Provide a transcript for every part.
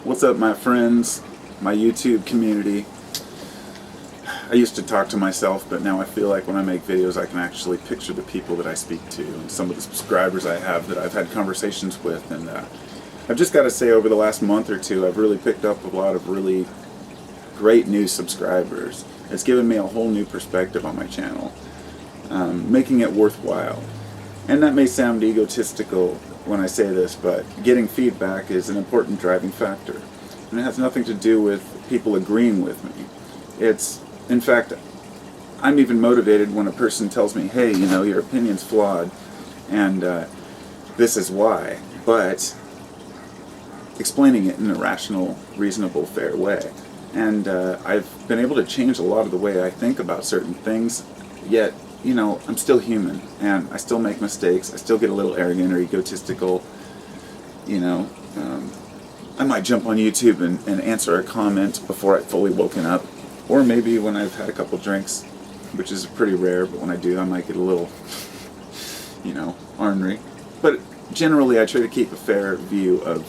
What's up, my friends, my YouTube community? I used to talk to myself, but now I feel like when I make videos I can actually picture the people that I speak to and some of the subscribers I have that I've had conversations with. And I've just got to say, over the last month or two, I've really picked up a lot of really great new subscribers. It's given me a whole new perspective on my channel, making it worthwhile. And that may sound egotistical when I say this, but getting feedback is an important driving factor. And it has nothing to do with people agreeing with me. It's, in fact, I'm even motivated when a person tells me, hey, you know, your opinion's flawed, and this is why. But explaining it in a rational, reasonable, fair way. And I've been able to change a lot of the way I think about certain things, yet, you know, I'm still human, and I still make mistakes. I still get a little arrogant or egotistical. You know, I might jump on YouTube and answer a comment before I've fully woken up, or maybe when I've had a couple drinks, which is pretty rare, but when I do, I might get a little, you know, ornery. But generally, I try to keep a fair viewpoint.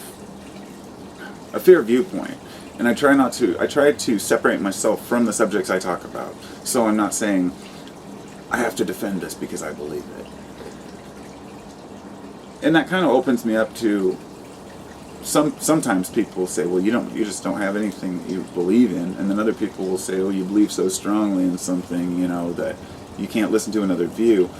And I try to separate myself from the subjects I talk about. So I'm not saying, I have to defend this because I believe it. And that kind of opens me up to, sometimes people will say, well, you just don't have anything that you believe in. And then other people will say, oh, you believe so strongly in something, you know, that you can't listen to another view.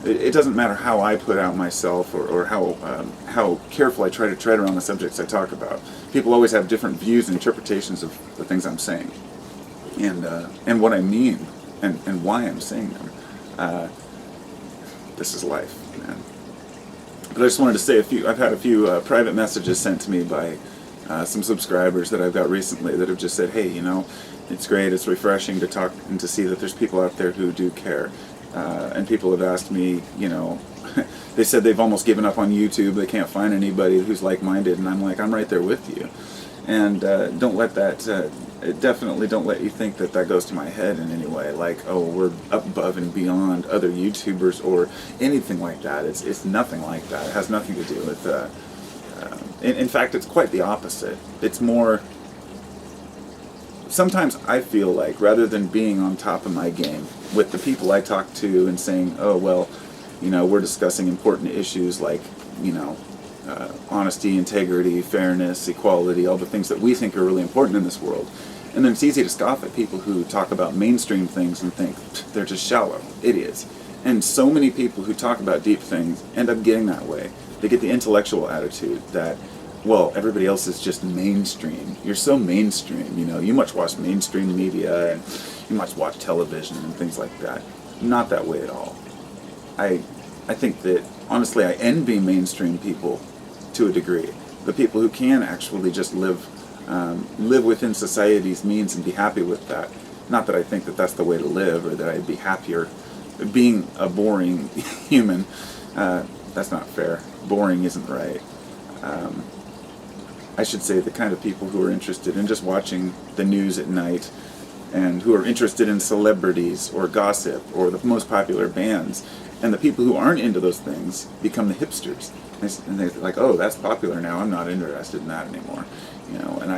It doesn't matter how I put out myself or how careful I try to tread around the subjects I talk about. People always have different views and interpretations of the things I'm saying, and what I mean, and why I'm saying them. This is life, man. But I just wanted to say I've had a few private messages sent to me by some subscribers that I've got recently that have just said, hey, you know, it's great, it's refreshing to talk and to see that there's people out there who do care. And people have asked me, you know, they said they've almost given up on YouTube, they can't find anybody who's like-minded, and I'm like, I'm right there with you. And don't let that, definitely don't let you think that goes to my head in any way, like, oh, we're up above and beyond other YouTubers or anything like that. It's nothing like that. It has nothing to do with, in fact, it's quite the opposite. It's more, sometimes I feel like, rather than being on top of my game with the people I talk to and saying, oh, well, you know, we're discussing important issues like, you know, honesty, integrity, fairness, equality, all the things that we think are really important in this world. And then it's easy to scoff at people who talk about mainstream things and think they're just shallow idiots. And so many people who talk about deep things end up getting that way. They get the intellectual attitude that, well, everybody else is just mainstream. You're so mainstream, you know. You must watch mainstream media and you must watch television and things like that. Not that way at all. I think that, honestly, I envy mainstream people to a degree. The people who can actually just live within society's means and be happy with that. Not that I think that that's the way to live or that I'd be happier being a boring human. That's not fair. Boring isn't right. I should say the kind of people who are interested in just watching the news at night and who are interested in celebrities or gossip or the most popular bands. And the people who aren't into those things become the hipsters. And they're like, oh, that's popular now, I'm not interested in that anymore. You know, and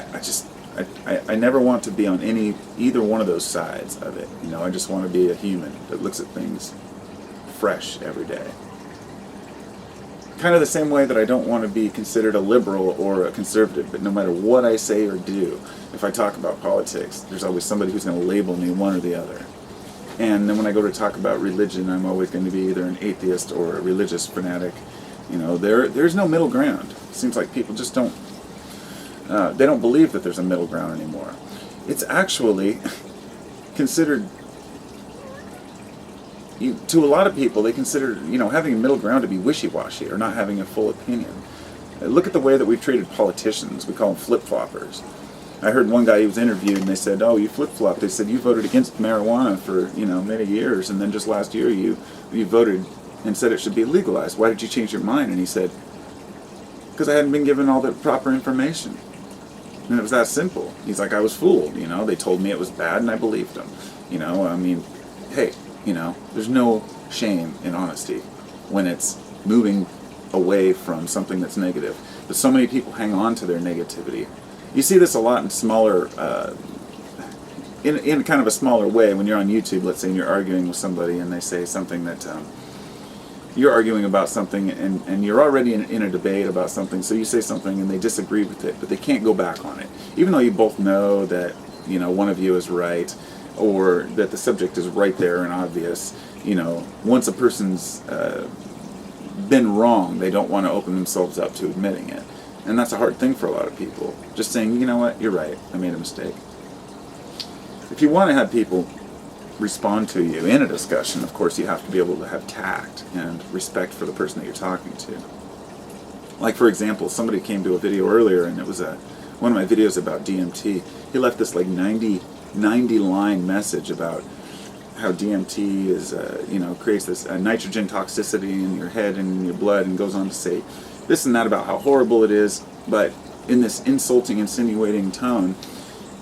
I never want to be on either one of those sides of it. You know, I just want to be a human that looks at things fresh every day. Kind of the same way that I don't want to be considered a liberal or a conservative, but no matter what I say or do, if I talk about politics, there's always somebody who's going to label me one or the other. And then when I go to talk about religion, I'm always going to be either an atheist or a religious fanatic. You know, there's no middle ground. It seems like people just don't, they don't believe that there's a middle ground anymore. It's actually considered, to a lot of people, they consider, you know, having a middle ground to be wishy-washy or not having a full opinion. Look at the way that we've treated politicians. We call them flip-floppers. I heard one guy, he was interviewed, and they said, oh, you flip-flopped. They said, you voted against marijuana for, you know, many years, and then just last year you voted and said it should be legalized. Why did you change your mind? And he said, because I hadn't been given all the proper information. And it was that simple. He's like, I was fooled, you know. They told me it was bad, and I believed them. You know, I mean, hey, you know, there's no shame in honesty when it's moving away from something that's negative. But so many people hang on to their negativity You see this a lot in smaller, in kind of a smaller way when you're on YouTube. Let's say and you're arguing with somebody and they say something that you're arguing about something, and you're already in a debate about something, so you say something and they disagree with it, but they can't go back on it. Even though you both know that, you know, one of you is right, or that the subject is right there and obvious, you know, once a person's been wrong, they don't want to open themselves up to admitting it. And that's a hard thing for a lot of people. Just saying, you know what, you're right, I made a mistake. If you want to have people respond to you in a discussion, of course you have to be able to have tact and respect for the person that you're talking to. Like, for example, somebody came to a video earlier, and it was one of my videos about DMT. He left this like 90 line message about how DMT is, you know, creates this nitrogen toxicity in your head and in your blood, and goes on to say this and that about how horrible it is, but in this insulting, insinuating tone.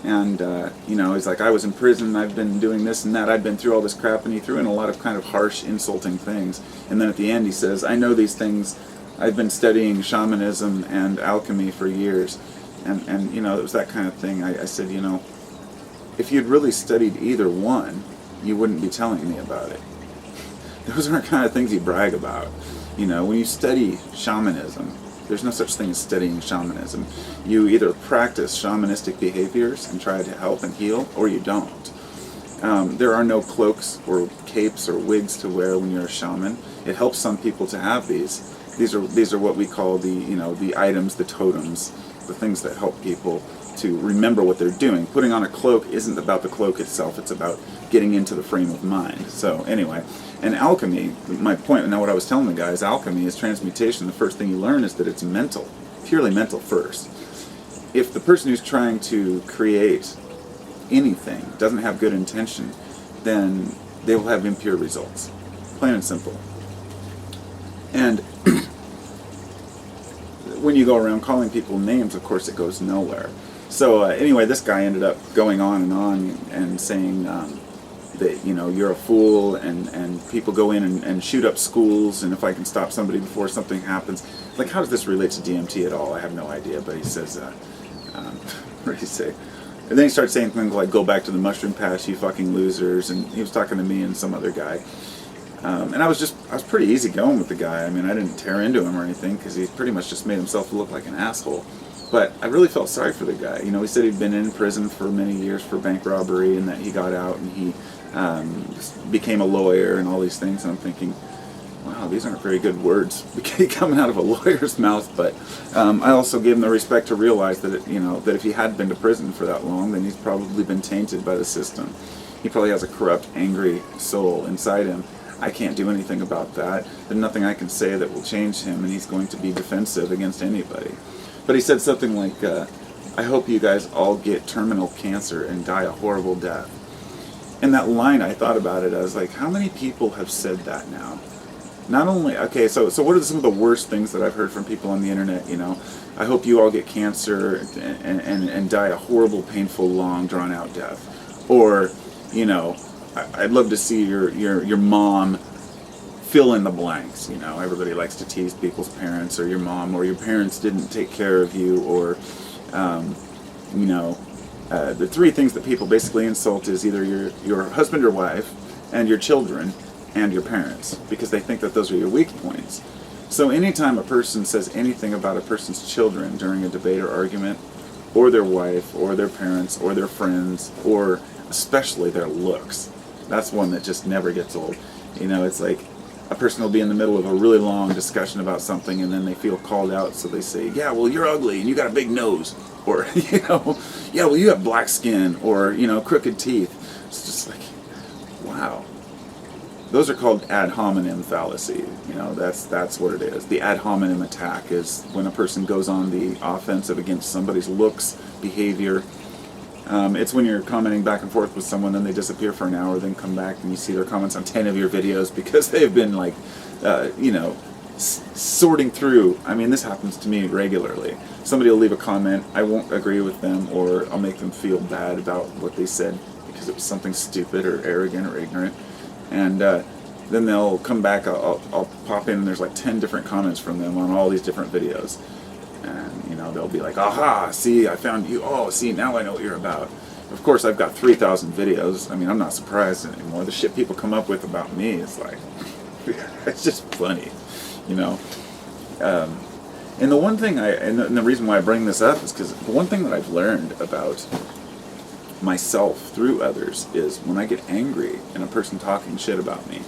And, you know, he's like, I was in prison, I've been doing this and that, I've been through all this crap, and he threw in a lot of kind of harsh, insulting things. And then at the end he says, I know these things, I've been studying shamanism and alchemy for years. And you know, it was that kind of thing. I said, you know, if you'd really studied either one, you wouldn't be telling me about it. Those aren't kind of things you brag about. You know, when you study shamanism, there's no such thing as studying shamanism. You either practice shamanistic behaviors and try to help and heal, or you don't. There are no cloaks or capes or wigs to wear when you're a shaman. It helps some people to have these. These are what we call the, you know, the items, the totems, the things that help people to remember what they're doing. Putting on a cloak isn't about the cloak itself, it's about getting into the frame of mind. So anyway, and alchemy, my point, now what I was telling the guys, alchemy is transmutation. The first thing you learn is that it's mental, purely mental first. If the person who's trying to create anything doesn't have good intention, then they will have impure results, plain and simple. And when you go around calling people names, of course it goes nowhere. So anyway, this guy ended up going on and saying that, you know, you're a fool, and people go in and shoot up schools, and if I can stop somebody before something happens. Like, how does this relate to DMT at all? I have no idea, but he says, what did he say? And then he started saying things like, go back to the mushroom patch, you fucking losers, and he was talking to me and some other guy. And I was pretty easy going with the guy. I mean, I didn't tear into him or anything, because he pretty much just made himself look like an asshole. But I really felt sorry for the guy. You know, he said he'd been in prison for many years for bank robbery, and that he got out and he became a lawyer and all these things. And I'm thinking, wow, these aren't very good words coming out of a lawyer's mouth. But I also gave him the respect to realize that, you know, that if he had been to prison for that long, then he's probably been tainted by the system. He probably has a corrupt, angry soul inside him. I can't do anything about that. There's nothing I can say that will change him, and he's going to be defensive against anybody. But he said something like, I hope you guys all get terminal cancer and die a horrible death. And that line, I thought about it, I was like, how many people have said that now? Not only, okay, so what are some of the worst things that I've heard from people on the internet, you know? I hope you all get cancer and die a horrible, painful, long, drawn-out death. Or, you know, I'd love to see your mom fill in the blanks. You know, everybody likes to tease people's parents, or your mom, or your parents didn't take care of you, or, you know, the three things that people basically insult is either your husband or wife, and your children, and your parents, because they think that those are your weak points. So anytime a person says anything about a person's children during a debate or argument, or their wife, or their parents, or their friends, or especially their looks, that's one that just never gets old. You know, it's like a person will be in the middle of a really long discussion about something, and then they feel called out, so they say, yeah, well, you're ugly, and you got a big nose, or, you know, yeah, well, you have black skin, or, you know, crooked teeth. It's just like, wow. Those are called ad hominem fallacy. You know, that's what it is. The ad hominem attack is when a person goes on the offensive against somebody's looks, behavior. It's when you're commenting back and forth with someone, then they disappear for an hour, then come back and you see their comments on 10 of your videos because they've been like, you know, sorting through. I mean, this happens to me regularly. Somebody will leave a comment, I won't agree with them, or I'll make them feel bad about what they said because it was something stupid or arrogant or ignorant. And then they'll come back, I'll pop in and there's like 10 different comments from them on all these different videos. And, you know, they'll be like, aha, see, I found you. Oh, see, now I know what you're about. Of course, I've got 3,000 videos. I mean, I'm not surprised anymore. The shit people come up with about me is like, it's just funny, you know. And the one thing and the reason why I bring this up is because the one thing that I've learned about myself through others is when I get angry and a person talking shit about me,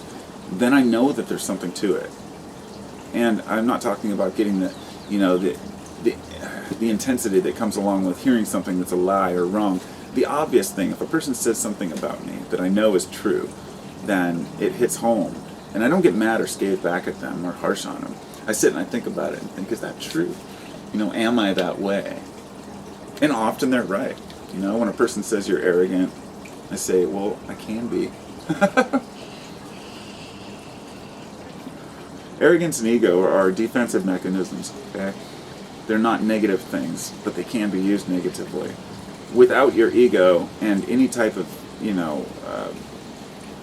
then I know that there's something to it. And I'm not talking about getting the intensity that comes along with hearing something that's a lie or wrong. The obvious thing, if a person says something about me that I know is true, then it hits home. And I don't get mad or scathe back at them or harsh on them. I sit and I think about it and think, is that true? You know, am I that way? And often they're right. You know, when a person says you're arrogant, I say, well, I can be. Arrogance and ego are defensive mechanisms, okay? They're not negative things, but they can be used negatively. Without your ego and any type of,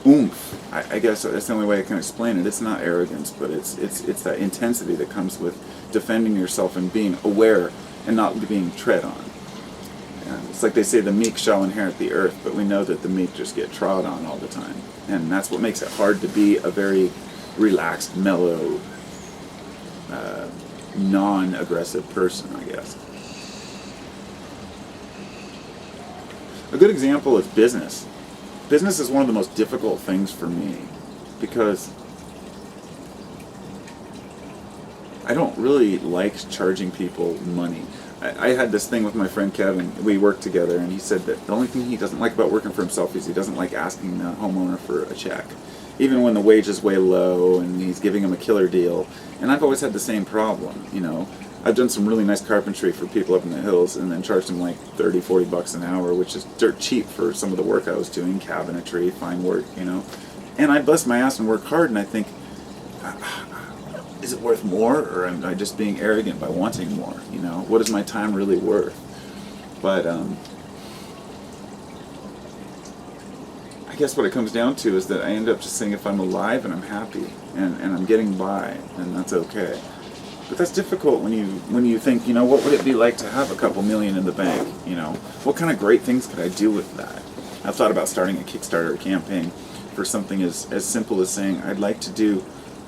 oomph, I guess that's the only way I can explain it. It's not arrogance, but it's that intensity that comes with defending yourself and being aware and not being tread on. And it's like they say, the meek shall inherit the earth, but we know that the meek just get trod on all the time. And that's what makes it hard to be a very relaxed, mellow, non-aggressive person, I guess. A good example is business. Business is one of the most difficult things for me because I don't really like charging people money. I had this thing with my friend Kevin. We worked together, and he said that the only thing he doesn't like about working for himself is he doesn't like asking the homeowner for a check, even when the wage is way low and he's giving him a killer deal. And I've always had the same problem, you know. I've done some really nice carpentry for people up in the hills and then charged them like 30, 40 bucks an hour, which is dirt cheap for some of the work I was doing, cabinetry, fine work, you know. And I bust my ass and work hard, and I think, is it worth more, or am I just being arrogant by wanting more, you know? What is my time really worth? But I guess what it comes down to is that I end up just saying if I'm alive and I'm happy and I'm getting by, then that's okay. But that's difficult when you think, you know, what would it be like to have a couple million in the bank, you know? What kind of great things could I do with that? I've thought about starting a Kickstarter campaign for something as simple as saying, I'd like to do,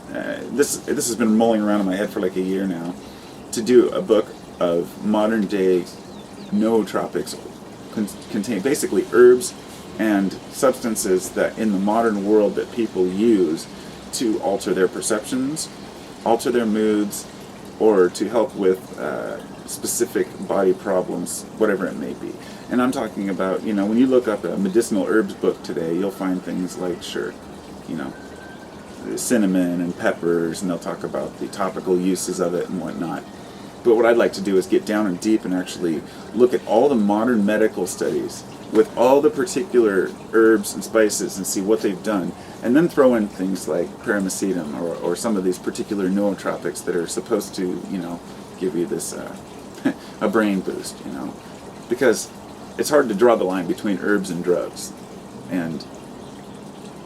this has been mulling around in my head for like a year now, to do a book of modern day nootropics, contain basically herbs and substances that in the modern world that people use to alter their perceptions, alter their moods, or to help with specific body problems, whatever it may be. And I'm talking about, you know, when you look up a medicinal herbs book today, you'll find things like, sure, you know, cinnamon and peppers, and they'll talk about the topical uses of it and whatnot. But what I'd like to do is get down and deep and actually look at all the modern medical studies with all the particular herbs and spices and see what they've done, and then throw in things like paramecitum or some of these particular nootropics that are supposed to, you know, give you this a brain boost, you know, because it's hard to draw the line between herbs and drugs, and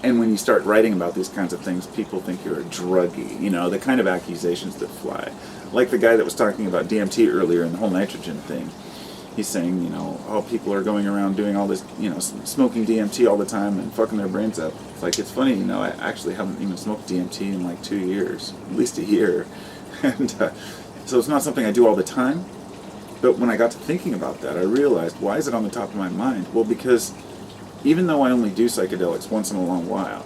when you start writing about these kinds of things, people think you're a druggie, you know, the kind of accusations that fly. Like the guy that was talking about DMT earlier and the whole nitrogen thing. He's saying, you know, oh, people are going around doing all this, you know, smoking DMT all the time and fucking their brains up. It's like, it's funny, you know, I actually haven't even smoked DMT in like 2 years, at least a year. And so it's not something I do all the time. But when I got to thinking about that, I realized, why is it on the top of my mind? Well, because even though I only do psychedelics once in a long while,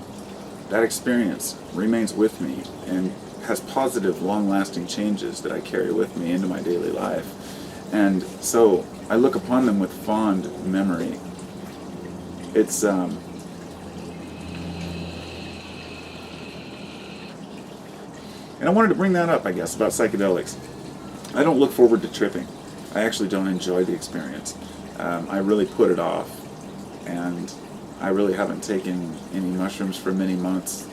that experience remains with me and has positive, long-lasting changes that I carry with me into my daily life. And so I look upon them with fond memory. It's and I wanted to bring that up, I guess, about psychedelics. I don't look forward to tripping. I actually don't enjoy the experience. I really put it off, and I really haven't taken any mushrooms for many months.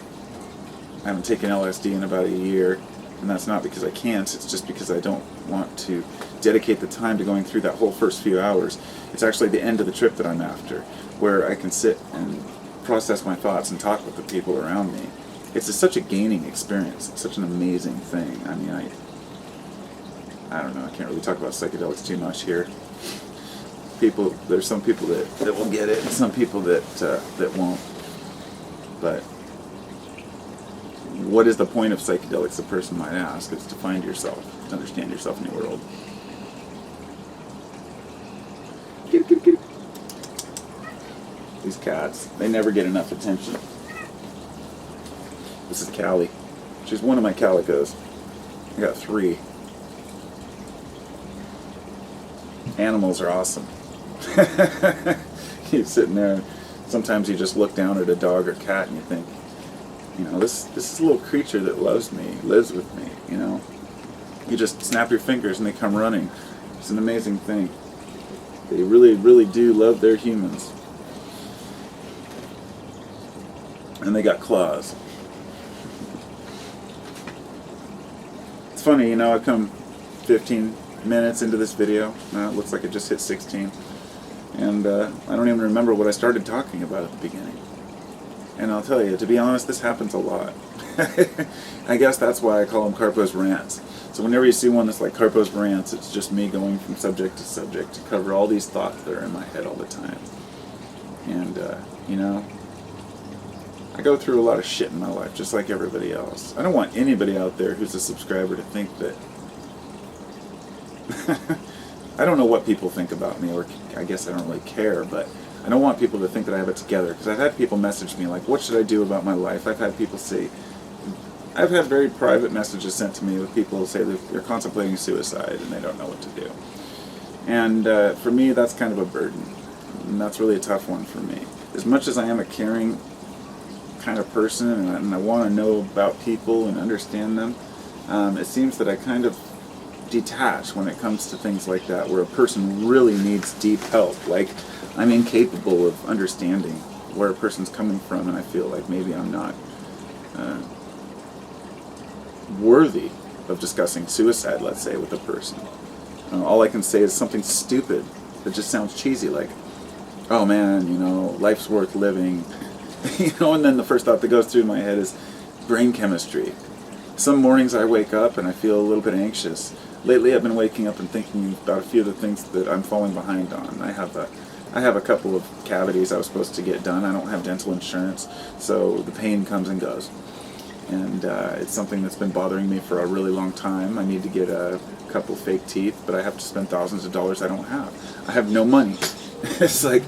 I haven't taken LSD in about a year, and that's not because I can't, it's just because I don't want to dedicate the time to going through that whole first few hours. It's actually the end of the trip that I'm after, where I can sit and process my thoughts and talk with the people around me. It's such a gaining experience. It's such an amazing thing. I mean, I don't know, I can't really talk about psychedelics too much here. There's some people that will get it, and some people that won't. But what is the point of psychedelics, the person might ask? It's to find yourself, to understand yourself in the world. These cats, they never get enough attention. This is Callie. She's one of my calicos. I got 3. Animals are awesome. You're sitting there, sometimes you just look down at a dog or cat and you think, this is a little creature that loves me, lives with me, You just snap your fingers and they come running. It's an amazing thing. They really, really do love their humans. And they got claws. It's funny, I come 15 minutes into this video. Now it looks like it just hit 16. And I don't even remember what I started talking about at the beginning. And I'll tell you, to be honest, this happens a lot. I guess that's why I call them Carpo's Rants. So whenever you see one that's like Carpo's Rants, it's just me going from subject to subject to cover all these thoughts that are in my head all the time. And, I go through a lot of shit in my life, just like everybody else. I don't want anybody out there who's a subscriber to think that... I don't know what people think about me, or I guess I don't really care, but I don't want people to think that I have it together, because I've had people message me like, what should I do about my life? I've had people say... I've had very private messages sent to me with people who say that they're contemplating suicide and they don't know what to do. And for me, that's kind of a burden. And that's really a tough one for me. As much as I am a caring kind of person, and I want to know about people and understand them, it seems that I kind of detach when it comes to things like that, where a person really needs deep help. Like, I'm incapable of understanding where a person's coming from, and I feel like maybe I'm not worthy of discussing suicide, let's say, with a person. All I can say is something stupid that just sounds cheesy, like, oh man, life's worth living. And then the first thought that goes through my head is brain chemistry. Some mornings I wake up and I feel a little bit anxious. Lately I've been waking up and thinking about a few of the things that I'm falling behind on. I have a couple of cavities I was supposed to get done. I don't have dental insurance, so the pain comes and goes. And it's something that's been bothering me for a really long time. I need to get a couple fake teeth, but I have to spend thousands of dollars I don't have. I have no money. It's like...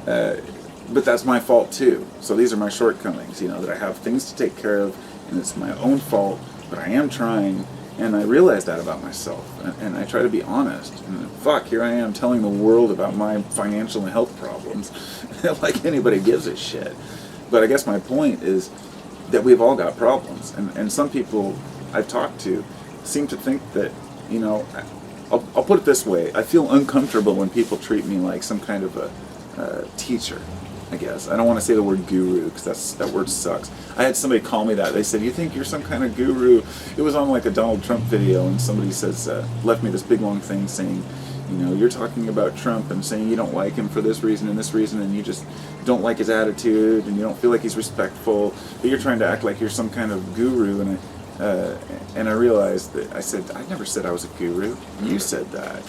but that's my fault too. So these are my shortcomings, that I have things to take care of, and it's my own fault, but I am trying, and I realize that about myself, and I try to be honest. And fuck, here I am telling the world about my financial and health problems, like anybody gives a shit. But I guess my point is that we've all got problems, and some people I've talked to seem to think that, I'll put it this way, I feel uncomfortable when people treat me like some kind of a teacher, I guess. I don't want to say the word guru, because that word sucks. I had somebody call me that. They said, you think you're some kind of guru? It was on like a Donald Trump video, and somebody says, left me this big long thing saying, you're talking about Trump and saying you don't like him for this reason, and you just don't like his attitude, and you don't feel like he's respectful, but you're trying to act like you're some kind of guru. And I realized that I never said I was a guru. You said that.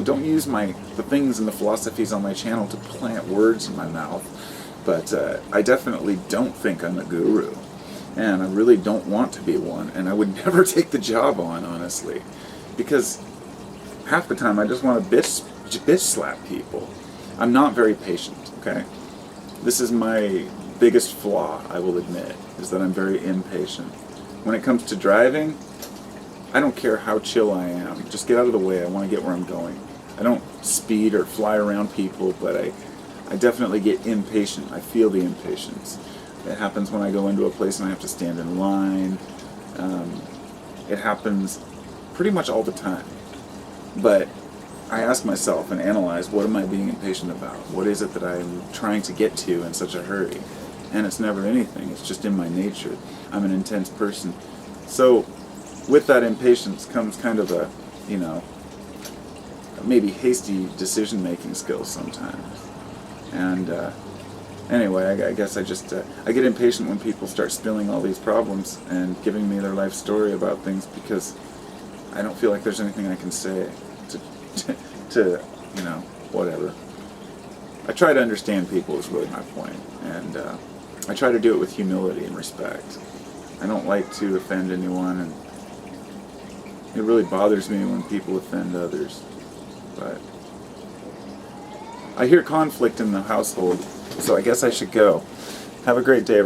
Don't use the things and the philosophies on my channel to plant words in my mouth. But I definitely don't think I'm a guru. And I really don't want to be one. And I would never take the job on, honestly. Because half the time I just want to bitch slap people. I'm not very patient, okay? This is my biggest flaw, I will admit, is that I'm very impatient. When it comes to driving, I don't care how chill I am. Just get out of the way. I want to get where I'm going. I don't speed or fly around people, but I definitely get impatient. I feel the impatience. It happens when I go into a place and I have to stand in line. It happens pretty much all the time. But I ask myself and analyze, what am I being impatient about? What is it that I'm trying to get to in such a hurry? And it's never anything. It's just in my nature. I'm an intense person. So with that impatience comes kind of a, maybe hasty decision-making skills sometimes. And anyway, I guess I get impatient when people start spilling all these problems and giving me their life story about things, because I don't feel like there's anything I can say to whatever. I try to understand people is really my point, and I try to do it with humility and respect. I don't like to offend anyone, and it really bothers me when people offend others. But I hear conflict in the household, so I guess I should go. Have a great day, everybody.